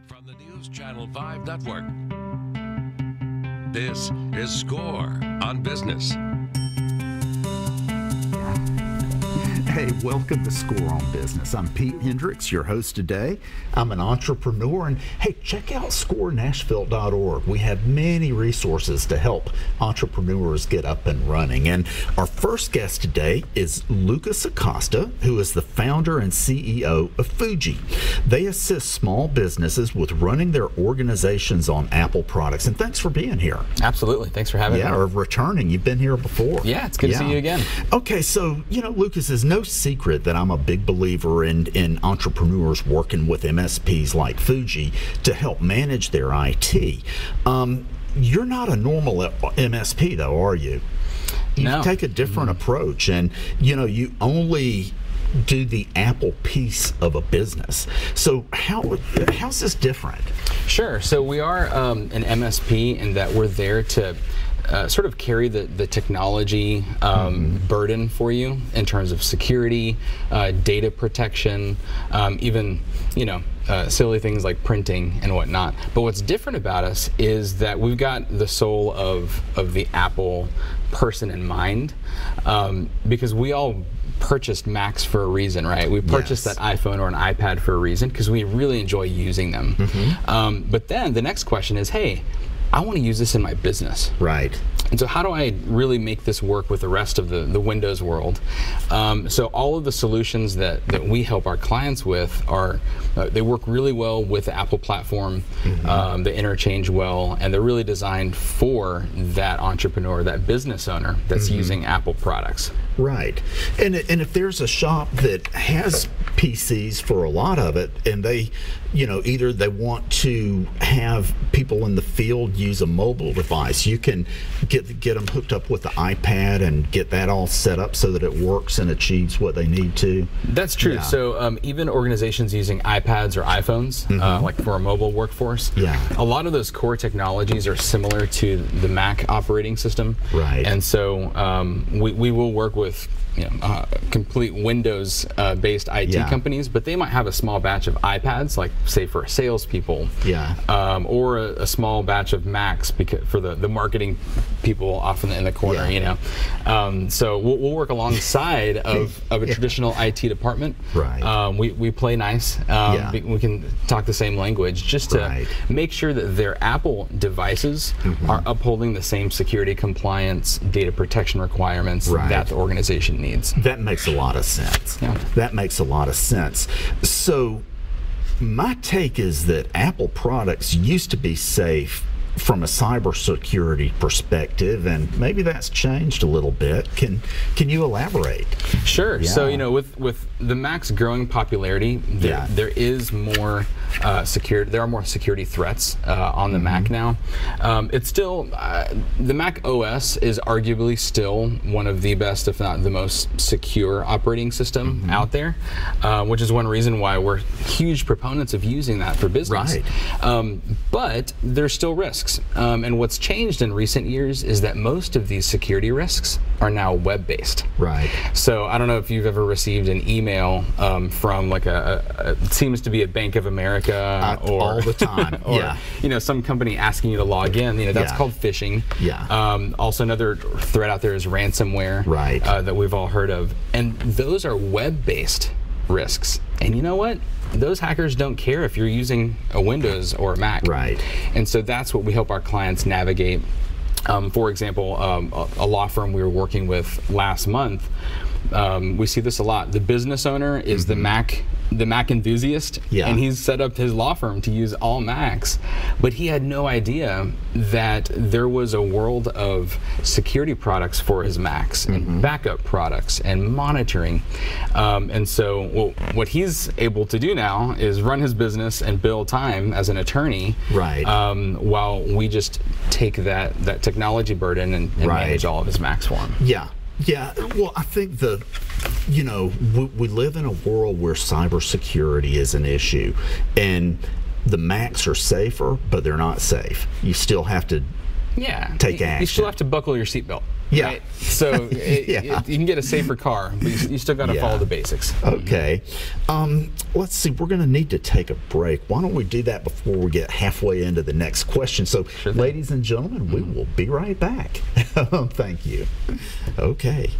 From the NewsChannel 5 Network, this is Score on Business. Hey, welcome to Score on Business. I'm Pete Hendricks, your host today. I'm an entrepreneur, and hey, check out scorenashville.org. We have many resources to help entrepreneurs get up and running. And our first guest today is Lucus Acosta, who is the founder and CEO of Foojee. They assist small businesses with running their organizations on Apple products. And thanks for being here. Absolutely. Thanks for having me. Yeah, or returning. You've been here before. Yeah, it's good to see you again. Okay, so, Lucas, is no secret that I'm a big believer in entrepreneurs working with MSPs like Foojee to help manage their IT. You're not a normal MSP, though, are you? You take a different approach, and you only do the Apple piece of a business. So how's this different? Sure. So we are an MSP in that we're there to sort of carry the technology burden for you in terms of security, data protection, even silly things like printing and whatnot. But what's different about us is that we've got the soul of the Apple person in mind, because we all purchased Macs for a reason, right? We purchased that iPhone or an iPad for a reason because we really enjoy using them. But then the next question is, hey, I want to use this in my business. Right. And so how do I really make this work with the rest of the Windows world? So all of the solutions that we help our clients with are, they work really well with the Apple platform, they interchange well, and they're really designed for that entrepreneur, that business owner that's using Apple products. Right. And if there's a shop that has PCs for a lot of it, and they, either they want to have people in the field use a mobile device, you can get them hooked up with the iPad and get that all set up so that it works and achieves what they need to. That's true. Yeah. So even organizations using iPads or iPhones, like for a mobile workforce, a lot of those core technologies are similar to the Mac operating system. Right. And so we will work with complete Windows-based IT companies, but they might have a small batch of iPads, like say for salespeople, or a small batch of Macs for the marketing people off in the corner. So we'll work alongside of a traditional IT department. Right. We play nice. We can talk the same language just to make sure that their Apple devices are upholding the same security compliance, data protection requirements that the organization needs. That makes a lot of sense. That makes a lot of sense. So my take is that Apple products used to be safe from a cybersecurity perspective, and maybe that's changed a little bit. Can you elaborate? Sure. So with the Mac's growing popularity, there is more there are more security threats on the Mac now. It's still the Mac OS is arguably still one of the best, if not the most secure operating system out there, which is one reason why we're huge proponents of using that for business. But there's still risks. And what's changed in recent years is that most of these security risks are now web-based. Right. So I don't know if you've ever received an email from like it seems to be a Bank of America or all the time, or some company asking you to log in. That's called phishing. Also, another threat out there is ransomware. Right. That we've all heard of, and those are web-based risks. And you know what? Those hackers don't care if you're using a Windows or a Mac. Right. And so that's what we help our clients navigate. For example, a law firm we were working with last month, we see this a lot. The business owner is the Mac enthusiast, and he's set up his law firm to use all Macs, but he had no idea that there was a world of security products for his Macs and backup products and monitoring. And so what he's able to do now is run his business and bill time as an attorney, while we just take that technology burden and manage all of his Macs for him. Yeah, well, I think we live in a world where cybersecurity is an issue, and the Macs are safer, but they're not safe. You still have to take action. You still have to buckle your seatbelt. Yeah. Right? So you can get a safer car, but you still got to follow the basics. Okay. Let's see. We're going to need to take a break. Why don't we do that before we get halfway into the next question? So, ladies and gentlemen, we will be right back. Thank you. Okay.